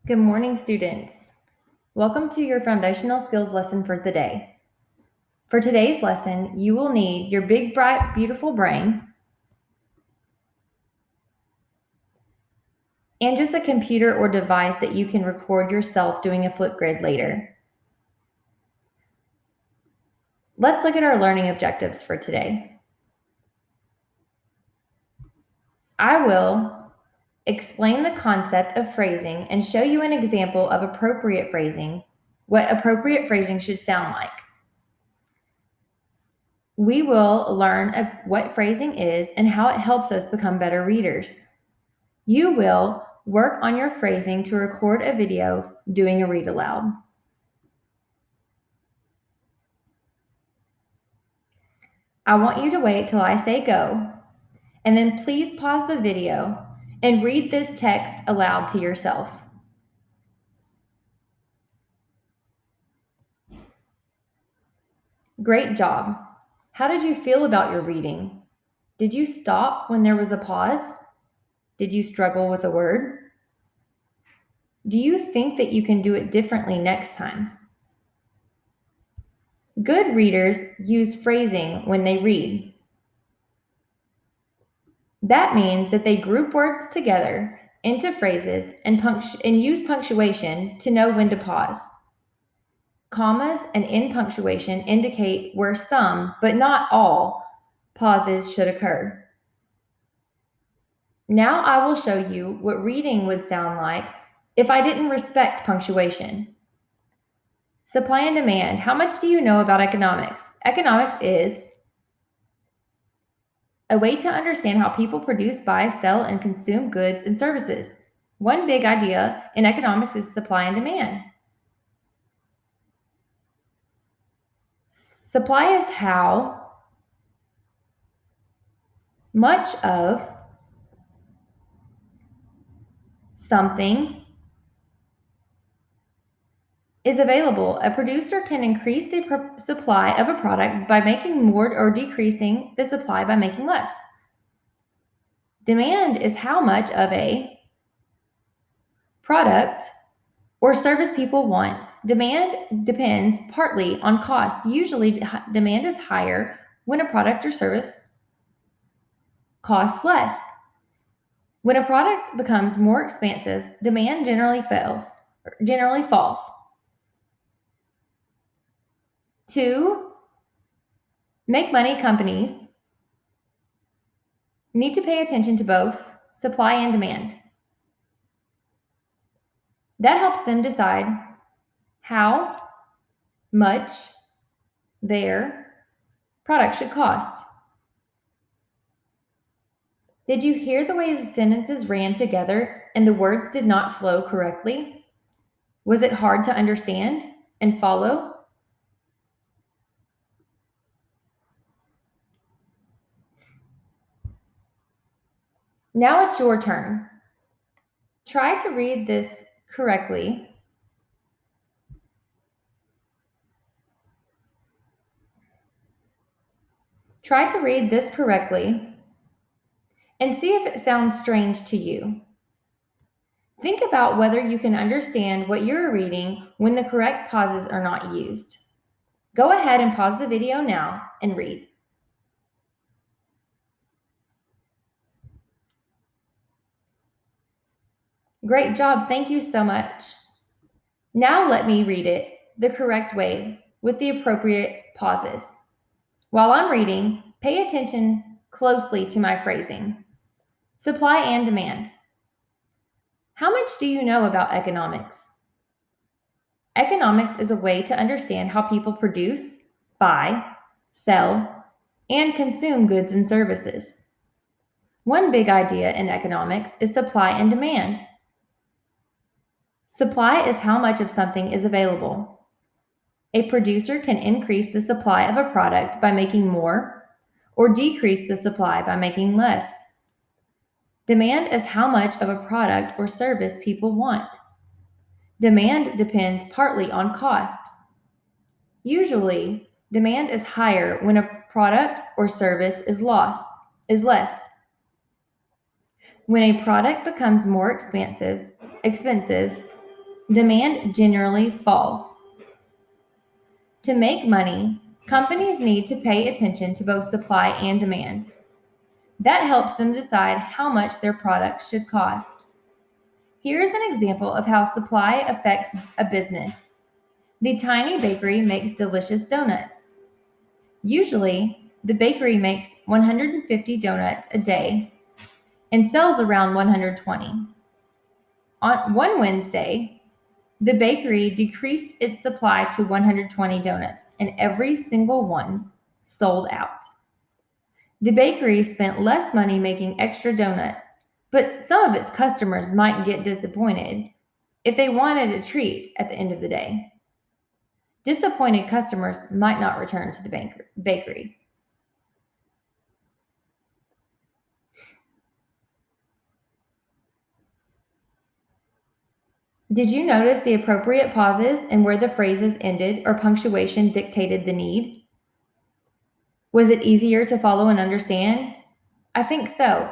Good morning, students. Welcome to your foundational skills lesson for the day. For today's lesson, you will need your big, bright, beautiful brain and just a computer or device that you can record yourself doing a Flipgrid later. Let's look at our learning objectives for today. I will explain the concept of phrasing and show you an example of appropriate phrasing, what appropriate phrasing should sound like. We will learn what phrasing is and how it helps us become better readers. You will work on your phrasing to record a video doing a read aloud. I want you to wait till I say go, and then please pause the video and read this text aloud to yourself. Great job. How did you feel about your reading? Did you stop when there was a pause? Did you struggle with a word? Do you think that you can do it differently next time? Good readers use phrasing when they read. That means that they group words together into phrases and use punctuation to know when to pause. Commas and end punctuation indicate where some, but not all, pauses should occur. Now I will show you what reading would sound like if I didn't respect punctuation. Supply and demand. How much do you know about economics? Economics is a way to understand how people produce, buy, sell, and consume goods and services. One big idea in economics is supply and demand. Supply is how much of something is available. A producer can increase the supply of a product by making more or decreasing the supply by making less. Demand is how much of a product or service people want. Demand depends partly on cost. Usually, demand is higher when a product or service costs less. When a product becomes more expensive, demand generally falls. To make money, companies need to pay attention to both supply and demand. That helps them decide how much their product should cost. Did you hear the way the sentences ran together and the words did not flow correctly? Was it hard to understand and follow? Now it's your turn. Try to read this correctly. Try to read this correctly and see if it sounds strange to you. Think about whether you can understand what you're reading when the correct pauses are not used. Go ahead and pause the video now and read. Great job, thank you so much. Now let me read it the correct way with the appropriate pauses. While I'm reading, pay attention closely to my phrasing. Supply and demand. How much do you know about economics? Economics is a way to understand how people produce, buy, sell, and consume goods and services. One big idea in economics is supply and demand. Supply is how much of something is available. A producer can increase the supply of a product by making more or decrease the supply by making less. Demand is how much of a product or service people want. Demand depends partly on cost. Usually, demand is higher when a product or service is less. When a product becomes more expensive, demand generally falls. To make money, companies need to pay attention to both supply and demand. That helps them decide how much their products should cost. Here's an example of how supply affects a business. The tiny bakery makes delicious donuts. Usually, the bakery makes 150 donuts a day and sells around 120. On one Wednesday, the bakery decreased its supply to 120 donuts, and every single one sold out. The bakery spent less money making extra donuts, but some of its customers might get disappointed if they wanted a treat at the end of the day. Disappointed customers might not return to the bakery. Did you notice the appropriate pauses and where the phrases ended or punctuation dictated the need? Was it easier to follow and understand? I think so.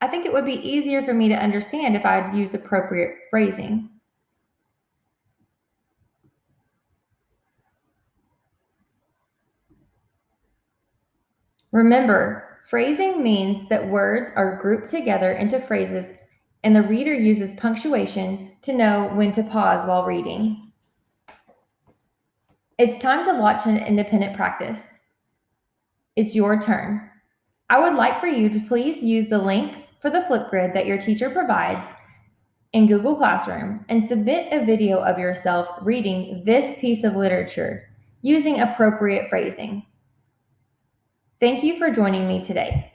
I think it would be easier for me to understand if I'd use appropriate phrasing. Remember, phrasing means that words are grouped together into phrases and the reader uses punctuation to know when to pause while reading. It's time to launch an independent practice. It's your turn. I would like for you to please use the link for the Flipgrid that your teacher provides in Google Classroom and submit a video of yourself reading this piece of literature using appropriate phrasing. Thank you for joining me today.